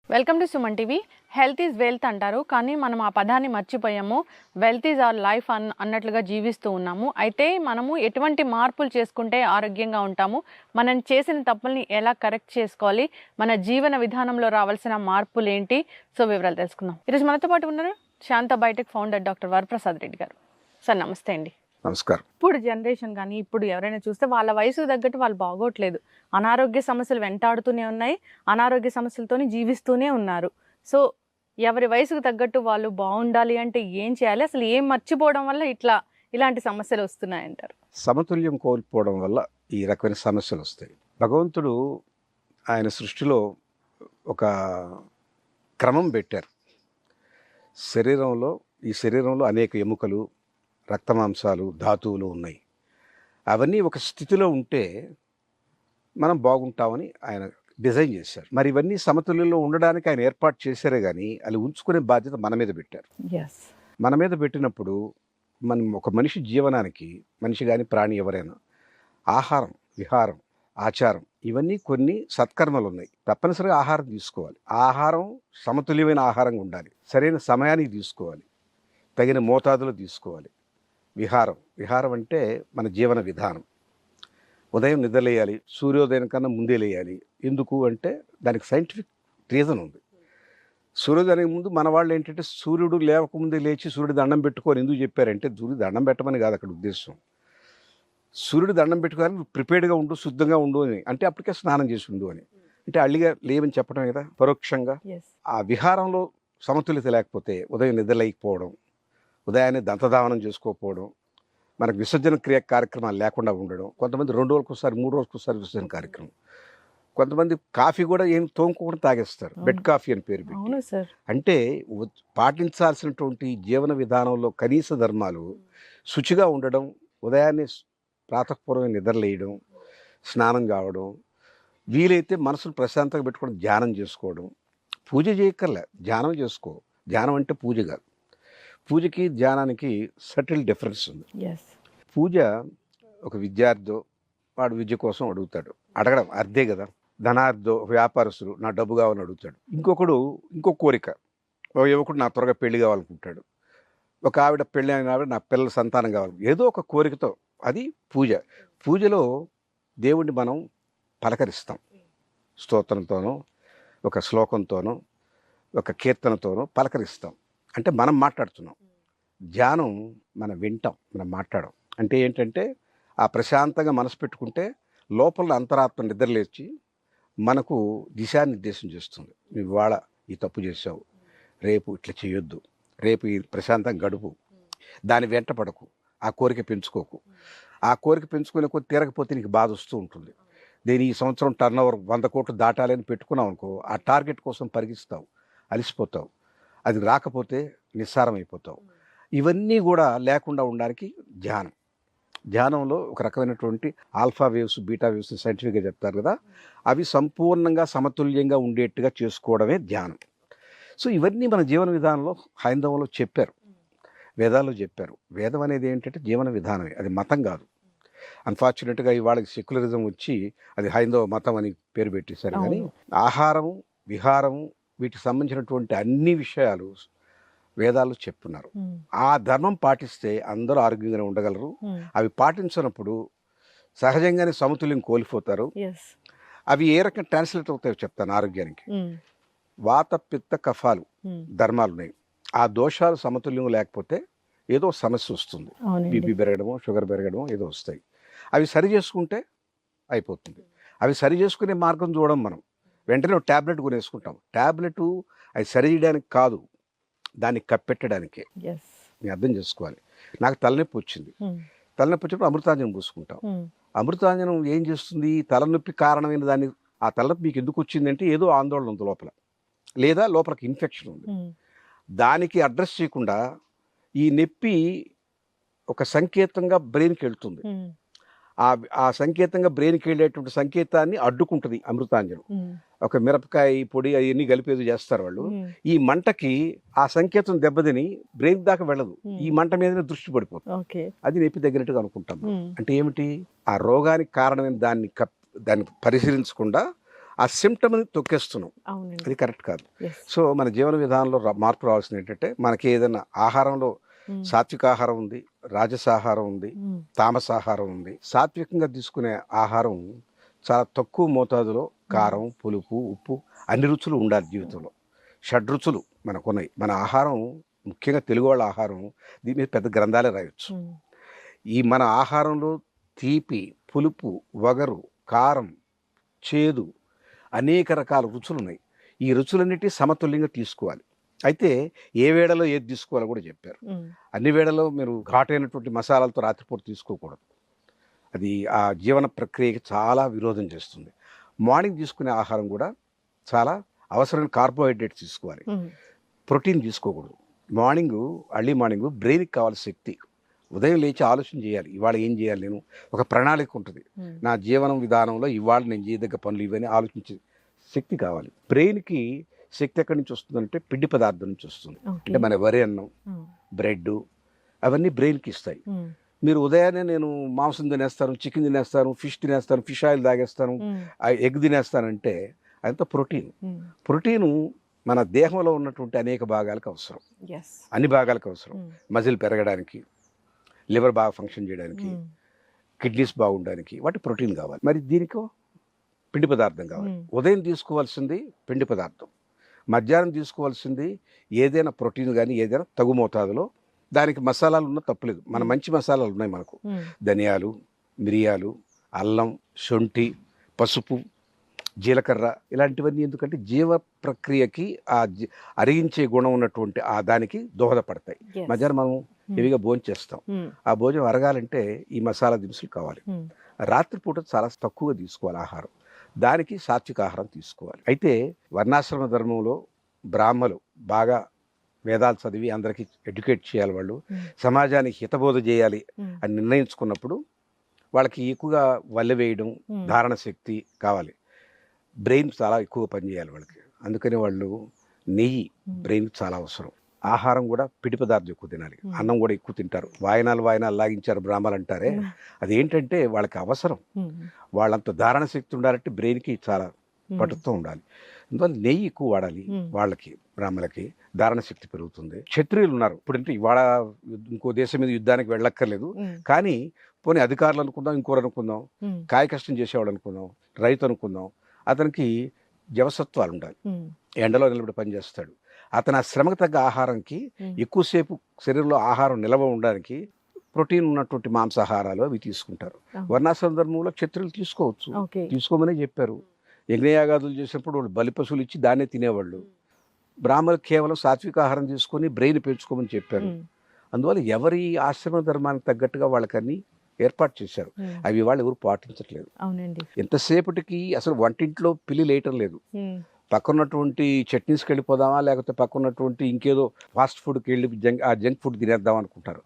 Welcome to Suman TV. Health is wealth అంటారు, కానీ మనం ఆ పదాన్ని మర్చిపోయాము. వెల్త్ ఈజ్ అవర్ లైఫ్ అన్నట్లుగా జీవిస్తూ ఉన్నాము. అయితే మనము ఎటువంటి మార్పులు చేసుకుంటే ఆరోగ్యంగా ఉంటాము, మనం చేసిన తప్పుల్ని ఎలా కరెక్ట్ చేసుకోవాలి, మన జీవన విధానంలో రావాల్సిన మార్పులు ఏంటి, సో వివరాలు తెలుసుకుందాం. ఈరోజు మనతో పాటు ఉన్నారు Shantha biotech founder doctor Varaprasad Reddy గారు. సార్ నమస్తే అండి. నమస్కారం. ఇప్పుడు జనరేషన్ కానీ ఇప్పుడు ఎవరైనా చూస్తే వాళ్ళ వయసుకు తగ్గట్టు వాళ్ళు బాగోట్లేదు. అనారోగ్య సమస్యలు వెంటాడుతూనే ఉన్నాయి, అనారోగ్య సమస్యలతోనే జీవిస్తూనే ఉన్నారు. సో ఎవరి వయసుకు తగ్గట్టు వాళ్ళు బాగుండాలి అంటే ఏం చేయాలి, అసలు ఏం మర్చిపోవడం వల్ల ఇలాంటి సమస్యలు వస్తున్నాయంటారు? సమతుల్యం కోల్పోవడం వల్ల ఈ రకమైన సమస్యలు వస్తాయి. భగవంతుడు ఆయన సృష్టిలో ఒక క్రమం పెట్టారు. ఈ శరీరంలో అనేక ఎముకలు, రక్తమాంసాలు, ధాతువులు ఉన్నాయి. అవన్నీ ఒక స్థితిలో ఉంటే మనం బాగుంటామని ఆయన డిజైన్ చేశారు. మరి ఇవన్నీ సమతుల్యంలో ఉండడానికి ఆయన ఏర్పాటు చేశారే కానీ అది ఉంచుకునే బాధ్యత మన మీద పెట్టారు. మన మీద పెట్టినప్పుడు మనం ఒక మనిషి జీవనానికి, మనిషి కానీ ప్రాణి ఎవరైనా, ఆహారం, విహారం, ఆచారం, ఇవన్నీ కొన్ని సత్కర్మలు ఉన్నాయి. తప్పనిసరిగా ఆహారం తీసుకోవాలి. ఆహారం సమతుల్యమైన ఆహారంగా ఉండాలి. సరైన సమయానికి తీసుకోవాలి, తగిన మోతాదులో తీసుకోవాలి. విహారం అంటే మన జీవన విధానం. ఉదయం నిద్రలేయాలి, సూర్యోదయం కన్నా ముందే లేయాలి. ఎందుకు అంటే దానికి సైంటిఫిక్ రీజన్ ఉంది. సూర్యోదయానికి ముందు మన వాళ్ళు ఏంటంటే సూర్యుడు లేవకముందే లేచి సూర్యుడు దండం పెట్టుకొని ఎందుకు చెప్పారంటే, సూర్యుడు దండం పెట్టమని కాదు అక్కడ ఉద్దేశం. సూర్యుడు దండం పెట్టుకోవాలి, ప్రిపేర్డ్గా ఉండు, శుద్ధంగా ఉండు అని, అంటే అప్పటికే స్నానం చేసి ఉండు అని, అంటే అల్లిగా లేవని చెప్పడం కదా పరోక్షంగా. ఆ విహారంలో సమతుల్యత లేకపోతే ఉదయం నిద్రలేకపోవడం, ఉదయాన్నే దంతధావనం చేసుకోకపోవడం, మనకు విసర్జన క్రియ కార్యక్రమాలు లేకుండా ఉండడం. కొంతమంది 2 రోజులకు ఒకసారి 3 రోజులకు ఒకసారి విసర్జన కార్యక్రమం. కొంతమంది కాఫీ కూడా ఏం తోముకోకుండా తాగేస్తారు, బెడ్ కాఫీ అని పేరు పెట్టి. అంటే పాటించాల్సినటువంటి జీవన విధానంలో కనీస ధర్మాలు శుచిగా ఉండడం, ఉదయాన్నే ప్రాతఃపూర్వకంగా నిద్రలేయడం, స్నానం కావడం, వీలైతే మనసును ప్రశాంతంగా పెట్టుకోవడం, ధ్యానం చేసుకోవడం. పూజ చేయక్కర్లే, ధ్యానం చేసుకో. ధ్యానం అంటే పూజ కాదు. పూజకి ధ్యానానికి సటిల్ డిఫరెన్స్ ఉంది. పూజ ఒక విద్యార్థి, వాడు విద్య కోసం అడుగుతాడు, అడగడం అర్థే కదా. ధనార్థో వ్యాపారస్తుడు నా డబ్బు కావాలని అడుగుతాడు. ఇంకో కోరిక, ఒక యువకుడు నా త్వరగా పెళ్లి కావాలనుకుంటాడు. ఒక ఆవిడ పెళ్ళి అయిన ఆవిడ నా పిల్లల సంతానం కావాలి, ఏదో ఒక కోరికతో. అది పూజ. పూజలో దేవుణ్ణి మనం పలకరిస్తాం, స్తోత్రంతోనో, ఒక శ్లోకంతోనో, ఒక కీర్తనతోనో పలకరిస్తాం. అంటే మనం మాట్లాడుతున్నాం. ధ్యానం మనం వింటాం, మనం మాట్లాడం. అంటే ఏంటంటే ఆ ప్రశాంతంగా మనసు పెట్టుకుంటే లోపల అంతరాత్మ నిద్రలేచి మనకు దిశానిర్దేశం చేస్తుంది. నువ్వు ఇవాళ ఈ తప్పు చేసావు, రేపు ఇట్లా చేయొద్దు, రేపు ఈ ప్రశాంతంగా గడుపు, దాని వెంట పడకు, ఆ కోరిక పెంచుకోకు. ఆ కోరిక పెంచుకునే కొద్ది తీరకపోతే నీకు బాధ వస్తూ ఉంటుంది. ఈ సంవత్సరం టర్నోవర్ 100 కోట్లు దాటాలని పెట్టుకున్నావు అనుకో, ఆ టార్గెట్ కోసం పరిగిస్తావు, అలసిపోతావు. అది రాకపోతే నిస్సారం అయిపోతావు. ఇవన్నీ కూడా లేకుండా ఉండడానికి ధ్యానంలో ఒక రకమైనటువంటి ఆల్ఫా వేవ్స్, బీటా వేవ్స్ సైంటిఫిక్గా చెప్తారు కదా, అవి సంపూర్ణంగా సమతుల్యంగా ఉండేట్టుగా చేసుకోవడమే ధ్యానం. సో ఇవన్నీ మన జీవన విధానంలో హైందవంలో చెప్పారు, వేదాల్లో చెప్పారు. వేదం అనేది ఏంటంటే జీవన విధానమే, అది మతం కాదు. అన్ఫార్చునేట్గా ఇవాళ సెక్యులరిజం వచ్చి అది హైందవ మతం అని పేరు పెట్టేశారు. కానీ ఆహారము, విహారము, వీటికి సంబంధించినటువంటి అన్ని విషయాలు వేదాలు చెప్తున్నారు. ఆ ధర్మం పాటిస్తే అందరూ ఆరోగ్యంగా ఉండగలరు. అవి పాటించినప్పుడు సహజంగానే సమతుల్యం కోల్పోతారు. అవి ఏ రకంగా ట్రాన్స్లేట్ అవుతాయో చెప్తాను. ఆరోగ్యానికి వాత, పిత్త, కఫాలు ధర్మాలు ఉన్నాయి. ఆ దోషాలు సమతుల్యం లేకపోతే ఏదో సమస్య వస్తుంది. బీపీ పెరగడమో, షుగర్ పెరగడమో ఏదో వస్తాయి. అవి సరి చేసుకుంటే అయిపోతుంది. అవి సరి చేసుకునే మార్గం చూడడం మనం వెంటనే ఒక ట్యాబ్లెట్ కొనేసుకుంటాం. ట్యాబ్లెట్ అది సరి చేయడానికి కాదు, దాన్ని కప్పెట్టడానికే. నేను అర్థం చేసుకోవాలి. నాకు తలనొప్పి వచ్చింది, తలనొప్పి వచ్చినప్పుడు అమృతాంజనం పూసుకుంటాం. అమృతాంజనం ఏం చేస్తుంది? తలనొప్పి కారణమైన దాన్ని, ఆ తలనొప్పి మీకు ఎందుకు వచ్చింది అంటే ఏదో ఆందోళన ఉంది లోపల, లేదా లోపలికి ఇన్ఫెక్షన్ ఉంది. దానికి అడ్రస్ చేయకుండా ఈ నొప్పి ఒక సంకేతంగా బ్రెయిన్కి వెళ్తుంది. ఆ సంకేతంగా బ్రెయిన్కి వెళ్ళేటువంటి సంకేతాన్ని అడ్డుకుంటుంది అమృతాంజనం. ఒక మిరపకాయ పొడి అవన్నీ కలిపేది చేస్తారు వాళ్ళు. ఈ మంటకి ఆ సంకేతం దెబ్బతిని బ్రెయిన్ దాకా వెళ్ళదు, ఈ మంట మీదనే దృష్టి పడిపోతుంది. అది నొప్పి తగ్గినట్టుగా అనుకుంటాం. అంటే ఏమిటి? ఆ రోగానికి కారణమైన దాన్ని పరిశీలించకుండా ఆ సిమ్టమ్ని తొక్కేస్తున్నాం. అవునండి. అది కరెక్ట్ కాదు. Yes. సో మన జీవన విధానంలో మార్పు రావాల్సింది ఏంటంటే, మనకి ఏదైనా ఆహారంలో Mm. సాత్వికాహారం ఉంది, రాజసాహారం ఉంది, Mm. తామసాహారం ఉంది. సాత్వికంగా తీసుకునే ఆహారం చాలా తక్కువ మోతాదులో కారం, పులుపు, ఉప్పు అన్ని రుచులు ఉండాలి జీవితంలో. షడ్రుచులు మనకున్నాయి. మన ఆహారం ముఖ్యంగా తెలుగు వాళ్ళ ఆహారం దీని మీద పెద్ద గ్రంథాలే రాయొచ్చు. Mm. ఈ మన ఆహారంలో తీపి, పులుపు, వగరు, కారం, చేదు అనేక రకాల రుచులు ఉన్నాయి. ఈ రుచులన్నిటి సమతుల్యంగా తీసుకోవాలి. అయితే ఏ వేళలో ఏది తీసుకోవాలో కూడా చెప్పారు. Mm. అన్ని వేళలో మీరు ఘాటైనటువంటి మసాలాలతో రాత్రిపూట తీసుకోకూడదు. అది ఆ జీవన ప్రక్రియకి చాలా విరోధం చేస్తుంది. మార్నింగ్ తీసుకునే ఆహారం కూడా చాలా అవసరమైన కార్బోహైడ్రేట్స్ తీసుకోవాలి. Mm. ప్రోటీన్ తీసుకోకూడదు. అర్లీ మార్నింగ్ బ్రెయిన్కి కావాల్సిన శక్తి. ఉదయం లేచి ఆలోచన చేయాలి, ఇవాళ ఏం చేయాలి, నేను ఒక ప్రణాళిక ఉంటుంది. Mm. నా జీవనం విధానంలో ఇవాళ నేను చేయదగ్గ పనులు ఇవన్నీ ఆలోచించే శక్తి కావాలి. బ్రెయిన్కి శక్తి ఎక్కడి నుంచి వస్తుందంటే పిండి పదార్థం నుంచి వస్తుంది. Okay. అంటే మన వరి అన్నం, Mm. బ్రెడ్ అవన్నీ బ్రెయిన్కి ఇస్తాయి. Mm. మీరు ఉదయాన్నే నేను మాంసం తినేస్తాను, చికెన్ తినేస్తాను, ఫిష్ తినేస్తాను, ఫిష్ ఆయిల్ తాగేస్తాను, Mm. ఎగ్ తినేస్తానంటే అదంతా ప్రోటీన్. Mm. ప్రోటీను మన దేహంలో ఉన్నటువంటి అనేక భాగాలకు అవసరం, Yes. అన్ని భాగాలకు అవసరం. Mm. మజిల్ పెరగడానికి, లివర్ బాగా ఫంక్షన్ చేయడానికి, Mm. కిడ్నీస్ బాగుండడానికి వాటి ప్రోటీన్ కావాలి. మరి దీనికో పిండి పదార్థం కావాలి. Mm. ఉదయం తీసుకోవాల్సింది పిండి పదార్థం, మధ్యాహ్నం తీసుకోవాల్సింది ఏదైనా ప్రోటీన్ కానీ ఏదైనా తగు మోతాదులో. దానికి మసాలాలు ఉన్న తప్పులేదు. మన మంచి మసాలాలు ఉన్నాయి మనకు. Mm. ధనియాలు, మిరియాలు, అల్లం, శొంఠి, పసుపు, జీలకర్ర ఇలాంటివన్నీ ఎందుకంటే జీవ ప్రక్రియకి అరిగించే గుణం ఉన్నటువంటి ఆ దానికి దోహదపడతాయి. Yes. మధ్యాహ్నం మనం హెవీగా భోజనం చేస్తాం. Mm. ఆ భోజనం అరగాలంటే ఈ మసాలా దినుసులు కావాలి. Mm. రాత్రిపూట చాలా తక్కువగా తీసుకోవాలి ఆహారం. దానికి సాత్విక ఆహారం తీసుకోవాలి. అయితే వర్ణాశ్రమ ధర్మంలో బ్రాహ్మలు బాగా వేదాలు చదివి అందరికీ ఎడ్యుకేట్ చేయాలి, వాళ్ళు సమాజానికి హితబోధ చేయాలి Mm. అని నిర్ణయించుకున్నప్పుడు వాళ్ళకి ఎక్కువగా వల్లె వేయడం, Mm. ధారణ శక్తి కావాలి. బ్రెయిన్ చాలా ఎక్కువ పనిచేయాలి వాళ్ళకి. అందుకని వాళ్ళు నెయ్యి బ్రెయిన్ చాలా అవసరం. ఆహారం కూడా పిండి పదార్థం ఎక్కువ తినాలి. అన్నం కూడా ఎక్కువ తింటారు. వాయనాలు లాగించారు బ్రాహ్మలు అంటారే, అదేంటంటే వాళ్ళకి అవసరం. Mm. వాళ్ళంత ధారణ శక్తి ఉండాలంటే బ్రెయిన్కి చాలా పటుత్వం ఉండాలి. అందువల్ల నెయ్యి ఎక్కువ వాడాలి. వాళ్ళకి బ్రాహ్మలకి ధారణ శక్తి పెరుగుతుంది. క్షత్రియులు ఉన్నారు ఇప్పుడంటే, ఇవాళ ఇంకో దేశం మీద యుద్ధానికి వెళ్ళక్కర్లేదు. Mm. కానీ పోనీ అధికారులు అనుకుందాం, ఇంకోరు అనుకుందాం, Mm. కాయ కష్టం చేసేవాడు అనుకుందాం, రైతు అనుకుందాం, అతనికి జవసత్వాలు ఉండాలి. Mm. ఎండలో నిలబడి పనిచేస్తాడు. అతను ఆ శ్రమకు తగ్గ ఆహారంకి Mm. ఎక్కువసేపు శరీరంలో ఆహారం నిల్వ ఉండడానికి ప్రోటీన్ ఉన్నటువంటి మాంసాహారాలు అవి తీసుకుంటారు. Oh. వర్ణాశ్రమ ధర్మంలో క్షత్రియులు తీసుకోవచ్చు, Okay. తీసుకోమనే చెప్పారు. యజ్ఞయాగాదులు చేసినప్పుడు వాళ్ళు బలి పశువులు ఇచ్చి దాన్నే తినేవాళ్ళు. బ్రాహ్మణులు కేవలం సాత్విక ఆహారం తీసుకొని బ్రెయిన్ పెంచుకోమని చెప్పారు. Mm. అందువల్ల ఎవరి ఆశ్రమ ధర్మానికి తగ్గట్టుగా వాళ్ళకన్నీ ఏర్పాటు చేశారు. Mm. అవి వాళ్ళు ఎవరు పాటించట్లేదు. అవునండి. ఎంతసేపటికి అసలు వంటింట్లో పిల్లి లేయటం లేదు. Mm. పక్కన్నటువంటి చట్నీస్కి వెళ్ళిపోదామా, లేకపోతే పక్కన్నటువంటి ఇంకేదో ఫాస్ట్ ఫుడ్కి వెళ్ళి జంక్ ఫుడ్ తినేద్దాం అనుకుంటారు.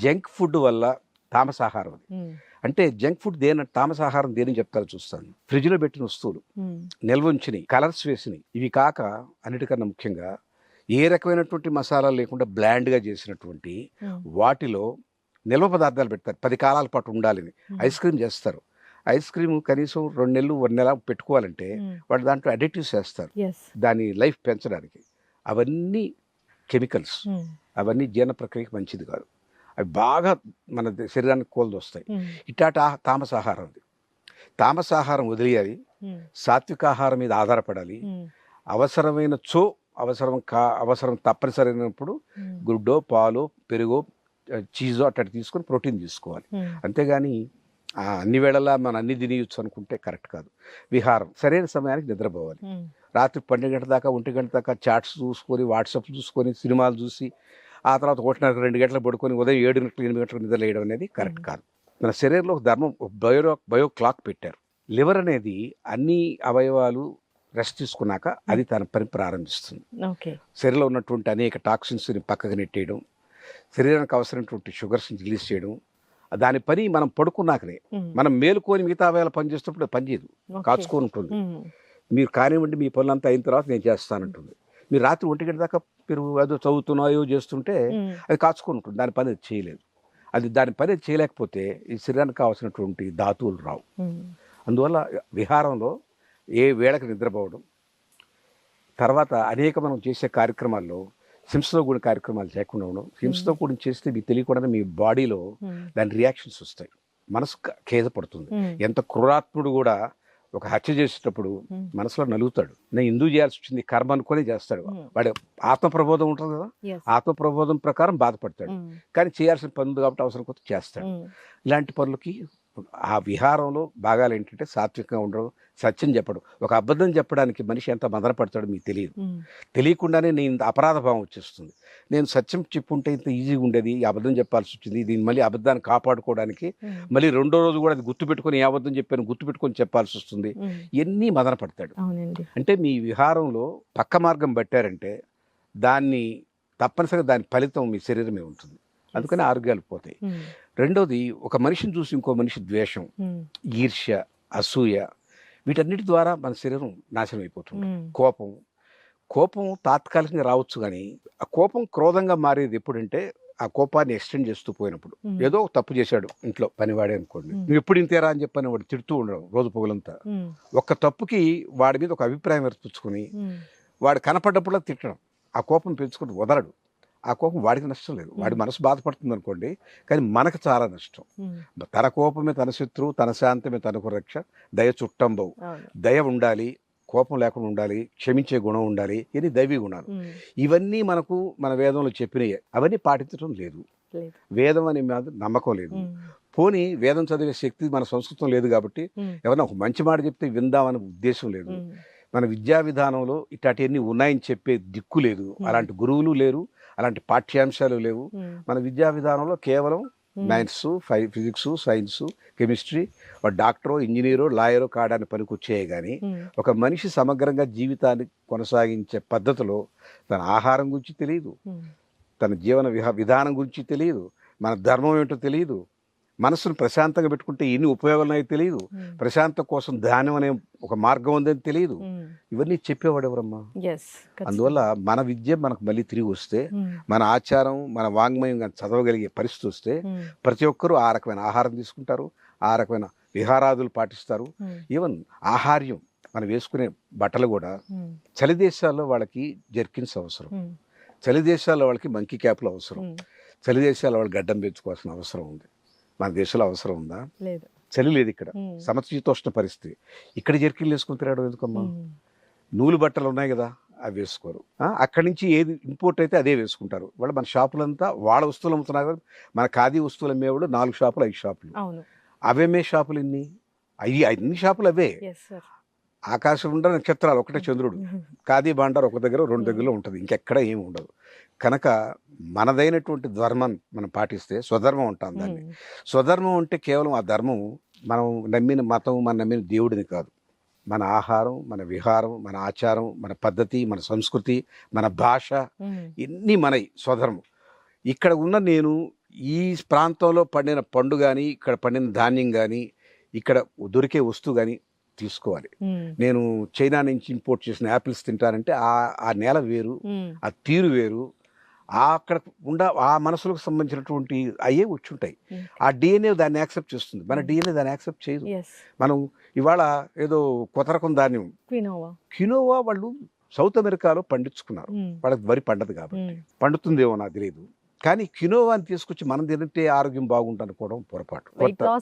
జంక్ ఫుడ్ వల్ల తామసాహారం అది. Mm. అంటే జంక్ ఫుడ్ తామసాహారం దేని చెప్తారో చూస్తాను. ఫ్రిడ్జ్లో పెట్టిన వస్తువులు, Mm. నిల్వ ఉంచినవి, కలర్స్ వేసినవి, ఇవి కాక అన్నిటికన్నా ముఖ్యంగా ఏ రకమైనటువంటి మసాలాలు లేకుండా బ్లాండ్గా చేసినటువంటి Mm. వాటిలో నిల్వ పదార్థాలు పెడతారు. 10 కాలాల పాటు ఉండాలని. ఐస్ క్రీమ్ చేస్తారు. ఐస్ క్రీమ్ కనీసం 2 నెలలు 1 నెల పెట్టుకోవాలంటే Mm. వాళ్ళు దాంట్లో అడిటివ్స్ వేస్తారు Yes. దాని లైఫ్ పెంచడానికి. అవన్నీ కెమికల్స్, Mm. అవన్నీ జీర్ణ ప్రక్రియకి మంచిది కాదు. అవి బాగా మన శరీరానికి కోల్దొస్తాయి. Mm. ఇటాట తామసాహారం అది. తామసాహారం వదిలేయాలి, Mm. సాత్విక ఆహారం మీద ఆధారపడాలి. Mm. అవసరమైన అవసరం తప్పనిసరైనప్పుడు Mm. గుడ్డో, పాలో, పెరుగో, చీజో అట్టటి తీసుకొని ప్రోటీన్ తీసుకోవాలి. Mm. అంతేగాని అన్ని వేళలా మనం అన్ని తినేయచ్చు అనుకుంటే కరెక్ట్ కాదు. విహారం, సరైన సమయానికి నిద్రపోవాలి. Mm. రాత్రి 12 గంటల దాకా 1 గంట దాకా చాట్స్ చూసుకొని, వాట్సాప్ చూసుకొని, సినిమాలు చూసి, ఆ తర్వాత 1:30 2 గంటలకు పడుకొని ఉదయం 7 గంటలకు 8 గంటలకు నిద్ర లేయడం అనేది కరెక్ట్ కాదు. మన శరీరంలో ఒక ధర్మం, బయో క్లాక్ పెట్టారు. లివర్ అనేది అన్ని అవయవాలు రెస్ట్ తీసుకున్నాక అది తన పని ప్రారంభిస్తుంది. Okay. శరీరంలో ఉన్నటువంటి అనేక టాక్సిన్స్ని పక్కకు నెట్టేయడం, శరీరానికి అవసరమైనటువంటి షుగర్స్ని రిలీజ్ చేయడం, దాని పని మనం పడుకున్నాకనే. Mm. మనం మేలుకొని మిగతా అవయవాలు పని చేస్తున్నప్పుడు అది పనిచేయదు, Okay. కాచుకొని ఉంటుంది. Mm. మీరు కానివ్వండి, మీ పనులంతా అయిన తర్వాత నేను చేస్తానంటుంది. మీరు రాత్రి 1 గంట దాకా మీరు ఏదో చదువుతున్నాయో చేస్తుంటే Mm. అది కాచుకొని ఉంటుంది, దాని పని అది చేయలేదు. దాని పని అది చేయలేకపోతే ఈ శరీరానికి కావాల్సినటువంటి ధాతువులు రావు. Mm. అందువల్ల విహారంలో ఏ వేళకు నిద్రపోవడం, తర్వాత అనేక మనం చేసే కార్యక్రమాల్లో హింసతో కూడిన కార్యక్రమాలు చేయకుండా ఉండడం. హింసతో కూడిన చేస్తే మీకు తెలియకుండానే మీ బాడీలో దాని రియాక్షన్స్ వస్తాయి, మనసు ఖేద పడుతుంది. ఎంత క్రూరాత్ముడు కూడా ఒక హత్య చేసేటప్పుడు మనసులో నలుగుతాడు. నేను ఎందుకు చేయాల్సి వచ్చింది, కర్మ అనుకొని చేస్తాడు. వాడు ఆత్మప్రబోధం ఉంటుంది కదా, ఆత్మప్రబోధం ప్రకారం బాధపడతాడు. కానీ చేయాల్సిన పని ఉంది కాబట్టి అవసరం కొద్ది చేస్తాడు. ఇలాంటి పనులకి ఆ విహారంలో భాగాలు ఏంటంటే సాత్వికంగా ఉండడం, సత్యం చెప్పడం. ఒక అబద్ధం చెప్పడానికి మనిషి ఎంత మదన పడతాడో మీకు తెలియదు. తెలియకుండానే నేను అపరాధ భావం వచ్చేస్తుంది. నేను సత్యం చెప్పుంటే ఇంత ఈజీగా ఉండేది, ఈ అబద్ధం చెప్పాల్సి వచ్చింది. దీన్ని మళ్ళీ అబద్ధాన్ని కాపాడుకోవడానికి మళ్ళీ రెండో రోజు కూడా అది గుర్తుపెట్టుకొని ఏ అబద్ధం చెప్పాను గుర్తుపెట్టుకొని చెప్పాల్సి వస్తుంది. ఇవన్నీ మదన పడతాడు. అంటే మీ విహారంలో పక్క మార్గం పట్టారంటే దాన్ని తప్పనిసరిగా దాని ఫలితం మీ శరీరమే ఉంటుంది. అందుకని ఆరోగ్యాలు పోతాయి. రెండోది, ఒక మనిషిని చూసి ఇంకో మనిషి ద్వేషం, ఈర్ష్య, అసూయ, వీటన్నిటి ద్వారా మన శరీరం నాశనం అయిపోతుంది. కోపం తాత్కాలికంగా రావచ్చు, కానీ ఆ కోపం క్రోధంగా మారేది ఎప్పుడంటే ఆ కోపాన్ని ఎక్స్టెండ్ చేస్తూ పోయినప్పుడు. ఏదో తప్పు చేశాడు ఇంట్లో పనివాడే అనుకోండి, నువ్వు ఎప్పుడు ఇంతేరా అని చెప్పని వాడు తిడుతూ ఉండడం రోజు పొగలంతా. ఒక్క తప్పుకి వాడి మీద ఒక అభిప్రాయం ఏర్పరచుకుని వాడు కనపడ్డప్పుడు తిట్టడం, ఆ కోపం పెంచుకుని వదలడు. ఆ కోపం వాడికి నష్టం లేదు, వాడి మనసు బాధపడుతుంది అనుకోండి, కానీ మనకు చాలా నష్టం. తన కోపమే తన శత్రువు, తన శాంతమే తనకు రక్ష, దయ చుట్టంబవు. దయ ఉండాలి, కోపం లేకుండా ఉండాలి, క్షమించే గుణం ఉండాలి, ఇది దైవీ గుణాలు. ఇవన్నీ మనకు మన వేదంలో చెప్పినయే. అవన్నీ పాటించడం లేదు. వేదం అనే మీద నమ్మకం లేదు. పోనీ వేదం చదివే శక్తి మన సంస్కృతం లేదు కాబట్టి ఎవరన్నా ఒక మంచి మాట చెప్తే విందామనే ఉద్దేశం లేదు. మన విద్యా విధానంలో ఇట్లాంటివన్నీ ఉన్నాయని చెప్పే దిక్కు లేదు, అలాంటి గురువులు లేరు, అలాంటి పాఠ్యాంశాలు లేవు. మన విద్యా విధానంలో కేవలం మ్యాథ్స్, ఫిజిక్స్, సైన్స్, కెమిస్ట్రీ, డాక్టరో, ఇంజనీరో, లాయరో కాడానికి పనికొచ్చాయి. కానీ ఒక మనిషి సమగ్రంగా జీవితాన్ని కొనసాగించే పద్ధతిలో తన ఆహారం గురించి తెలియదు, తన జీవన విధానం గురించి తెలియదు, మన ధర్మం ఏంటో తెలియదు, మనసును ప్రశాంతంగా పెట్టుకుంటే ఎన్ని ఉపయోగాలు ఉన్నాయో తెలియదు, ప్రశాంతం కోసం ధ్యానం అనే ఒక మార్గం ఉందని తెలియదు. ఇవన్నీ చెప్పేవాడు ఎవరమ్మా? అందువల్ల మన విద్య మనకు మళ్ళీ తిరిగి వస్తే, మన ఆచారం, మన వాంగ్మయం చదవగలిగే పరిస్థితి వస్తే ప్రతి ఒక్కరూ ఆ రకమైన ఆహారం తీసుకుంటారు, ఆ రకమైన విహారాదులు పాటిస్తారు. ఈవెన్ ఆహార్యం, మనం వేసుకునే బట్టలు కూడా చలి దేశాల్లో వాళ్ళకి జర్కిన్స్ అవసరం, చలి దేశాల్లో వాళ్ళకి మంకీ క్యాప్లు అవసరం, చలి దేశాల్లో వాళ్ళు గడ్డం పెంచుకోవాల్సిన అవసరం ఉంది. మన దేశంలో అవసరం ఉందా? లేదు. చలి లేదు ఇక్కడ, సమశీతోష్ణ పరిస్థితి. ఇక్కడ జర్కిన్లు వేసుకుని తిరగడం ఎందుకమ్మా? నూలు బట్టలు ఉన్నాయి కదా, అవి వేసుకోరు. అక్కడి నుంచి ఏది ఇంపోర్ట్ అయితే అదే వేసుకుంటారు. వాళ్ళు మన షాపులంతా వాళ్ళ వస్తువులు అమ్ముతున్నారు. మన ఖాదీ వస్తువులు అమ్మేవాడు 4 షాపులు 5 షాపులు. అవే షాపులు ఎన్ని? అన్ని షాపులు అవే. ఆకాశం ఉండ నక్షత్రాలు ఒకటే, చంద్రుడు. ఖాదీ బాండార్ ఒక దగ్గర 2 దగ్గరలో ఉంటుంది, ఇంకెక్కడ ఏమి ఉండదు. కనుక మనదైనటువంటి ధర్మం మనం పాటిస్తే స్వధర్మం ఉంటాం. దాన్ని స్వధర్మం అంటే కేవలం ఆ ధర్మం మనం నమ్మిన మతం, మనం నమ్మిన దేవుడిని కాదు. మన ఆహారం, మన విహారం, మన ఆచారం, మన పద్ధతి, మన సంస్కృతి, మన భాష, ఇన్ని మన స్వధర్మం. ఇక్కడ ఉన్న నేను ఈ ప్రాంతంలో పండిన పండు కానీ, ఇక్కడ పండిన ధాన్యం కానీ, ఇక్కడ దొరికే వస్తువు కానీ తీసుకోవాలి. నేను చైనా నుంచి ఇంపోర్ట్ చేసిన యాపిల్స్ తింటానంటే ఆ నేల వేరు, ఆ తీరు వేరు, అక్కడ ఆ మనసులకు సంబంధించినటువంటి అయ్యే వచ్చుంటాయి. ఆ డిఎన్ఏ దాన్ని యాక్సెప్ట్ చేస్తుంది, మన డిఎన్ఏ దాన్ని యాక్సెప్ట్ చేయదు. మనం ఇవాళ ఏదో కొత్త రకం ధాన్యం క్వినోవా వాళ్ళు సౌత్ అమెరికాలో పండించుకున్నారు, వాళ్ళకి వరి పండదు కాబట్టి. పండుతుందేమో నాకు తెలియదు, కానీ క్వినోవాని తీసుకొచ్చి మనం తింటే ఆరోగ్యం బాగుంటుంది అనుకోవడం పొరపాటు.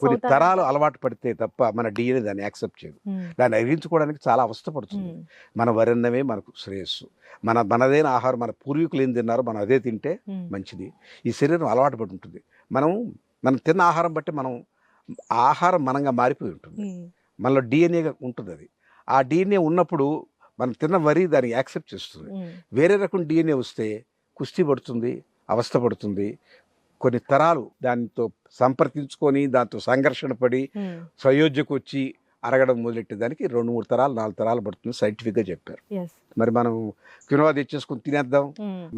కొన్ని తరాలు అలవాటు పడితే తప్ప మన డిఎన్ఏ దాన్ని యాక్సెప్ట్ చేయదు. దాన్ని అరిగించుకోవడానికి చాలా అవస్థపడుతుంది. మన వరన్నమే మనకు శ్రేయస్సు, మనదైన ఆహారం, మన పూర్వీకులు ఏం తిన్నారో మనం అదే తింటే మంచిది. ఈ శరీరం అలవాటు పడి ఉంటుంది. మనం తిన్న ఆహారం బట్టి ఆహారం మనంగా మారిపోయి ఉంటుంది, మనలో డిఎన్ఏగా ఉంటుంది. అది ఆ డిఎన్ఏ ఉన్నప్పుడు మనం తిన్న వరి దాన్ని యాక్సెప్ట్ చేస్తుంది. వేరే రకం డిఎన్ఏ వస్తే కుస్తీ పడుతుంది, అవస్థ పడుతుంది. కొన్ని తరాలు దానితో సంప్రదించుకొని దాంతో సంఘర్షణ పడి సయోధ్యకు వచ్చి అరగడం మొదలెట్టేదానికి 2-3 తరాలు 4 తరాలు పడుతుంది సైంటిఫిక్గా చెప్పారు. మరి మనం క్వినోవా తెచ్చేసుకొని తినేద్దాం,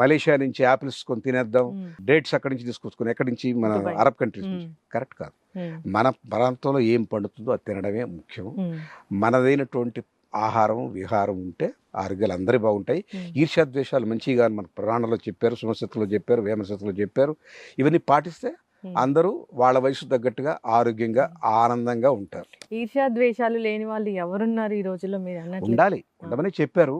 మలేషియా నుంచి యాపిల్స్ కొని తినేద్దాం, డేట్స్ అక్కడి నుంచి తీసుకొచ్చుకొని, ఎక్కడి నుంచి? మన అరబ్ కంట్రీస్ నుంచి. కరెక్ట్ కాదు. మన ప్రాంతంలో ఏం పండుతుందో అది తినడమే ముఖ్యం. మనదైనటువంటి ఆహారం, విహారం ఉంటే ఆరోగ్యాలు అందరి బాగుంటాయి. ఈర్ష్యాద్వేషాలు మంచిగా మన పురాణంలో చెప్పారు, సుమశతంలో చెప్పారు, వేమశతంలో చెప్పారు. ఇవన్నీ పాటిస్తే అందరూ వాళ్ళ వయసు తగ్గట్టుగా ఆరోగ్యంగా ఆనందంగా ఉంటారు. ఈర్ష్యా ద్వేషాలు లేని వాళ్ళు ఎవరున్నారు ఈ రోజుల్లో మీరు అన్నట్లు? ఉండాలి, ఉండమని చెప్పారు.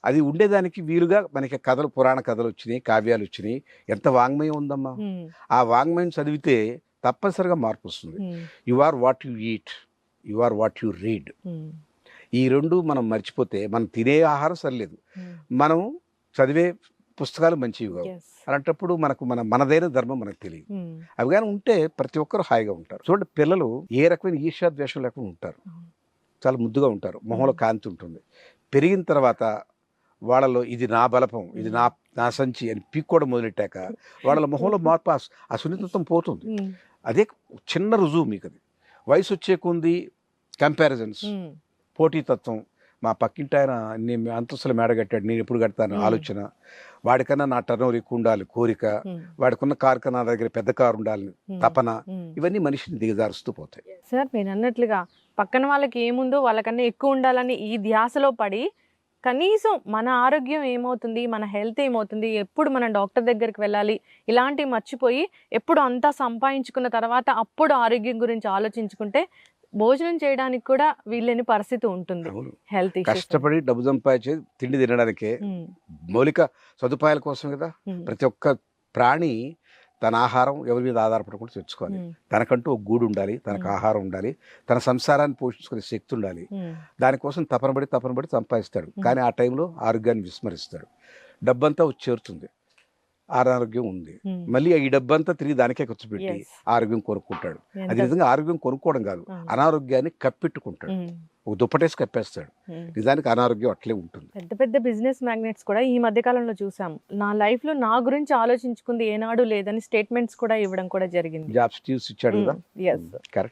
అది ఉండేదానికి వీలుగా మనకి కథలు, పురాణ కథలు వచ్చినాయి, కావ్యాలు వచ్చినాయి. ఎంత వాంగ్మయం ఉందమ్మా. ఆ వాంగ్మయం చదివితే తప్పనిసరిగా మార్పు వస్తుంది. You are what you eat, you are what you read. ఈ రెండు మనం మర్చిపోతే మనం తినే ఆహారం సరిలేదు, మనం చదివే పుస్తకాలు మంచివి కావు. అలాంటప్పుడు మనదైన ధర్మం మనకు తెలియదు. అవి కానీ ఉంటే ప్రతి ఒక్కరు హాయిగా ఉంటారు. చూడండి, పిల్లలు ఏ రకమైన ఈర్ష్యా ద్వేషం లేకుండా ఉంటారు, చాలా ముద్దుగా ఉంటారు, మొహంలో కాంతి ఉంటుంది. పెరిగిన తర్వాత వాళ్ళలో ఇది నా బలపం, ఇది నా సంచి అని పీక్కోవడం మొదలెట్టాక వాళ్ళ మొహంలో మార్పు, ఆ సున్నితత్వం పోతుంది. అదే చిన్న రుజువు మీకు. అది వయసు వచ్చే కొంది కంపారిజన్స్, పోటీతత్వం. మా పక్కింటి ఆయన నేను అంతస్తుల మేడ కట్టాడు, నేను ఎప్పుడు కడతాను ఆలోచన. వాడికన్నా నా టర్నోవర్ ఎక్కువ ఉండాలి కోరిక, వాడికున్న కారు కన్నా నా దగ్గర పెద్ద కారు ఉండాలి తపన. ఇవన్నీ మనిషిని దిగజారుస్తూ పోతాయి. సార్ మీరు అన్నట్లుగా పక్కన వాళ్ళకి ఏముందో వాళ్ళకన్నా ఎక్కువ ఉండాలని ఈ ధ్యాసలో పడి కనీసం మన ఆరోగ్యం ఏమవుతుంది, మన హెల్త్ ఏమవుతుంది, ఎప్పుడు మనం డాక్టర్ దగ్గరికి వెళ్ళాలి, ఇలాంటివి మర్చిపోయి ఎప్పుడు అంతా సంపాదించుకున్న తర్వాత అప్పుడు ఆరోగ్యం గురించి ఆలోచించుకుంటే భోజనం చేయడానికి కూడా వీళ్ళని పరిస్థితి ఉంటుంది. హెల్త్ కష్టపడి డబ్బు సంపాదించే తిండి తినడానికే, మౌలిక సదుపాయాల కోసం కదా. ప్రతి ఒక్క ప్రాణి తన ఆహారం ఎవరి మీద ఆధారపడకుండా తెచ్చుకోవాలి. తనకంటూ ఒక గూడు ఉండాలి, తనకు ఆహారం ఉండాలి, తన సంసారాన్ని పోషించుకునే శక్తి ఉండాలి. దానికోసం తపనబడి సంపాదిస్తాడు. కానీ ఆ టైంలో ఆరోగ్యాన్ని విస్మరిస్తాడు. డబ్బంతా వచ్చి చేరుతుంది, అనారోగ్యం ఉంది, మళ్ళీ ఈ డబ్బంతా తిరిగి దానికే ఖర్చు పెట్టి ఆరోగ్యం కొనుక్కుంటాడు. అది నిజంగా ఆరోగ్యం కొనుక్కోవడం కాదు, అనారోగ్యాన్ని కప్పెట్టుకుంటాడు. ఒక దుప్పటేసి కప్పేస్తాడు. నిజానికి అనారోగ్యం అట్లే ఉంటుంది. పెద్ద పెద్ద బిజినెస్ మ్యాగ్నెట్స్ కూడా ఈ మధ్య కాలంలో చూసాం, నా లైఫ్ లో నా గురించి ఆలోచించుకుంది ఏనాడు లేదని స్టేట్మెంట్స్ కూడా ఇవ్వడం కూడా జరిగింది. జాబ్స్ ఇచ్చాడు కదా, కరెక్ట్.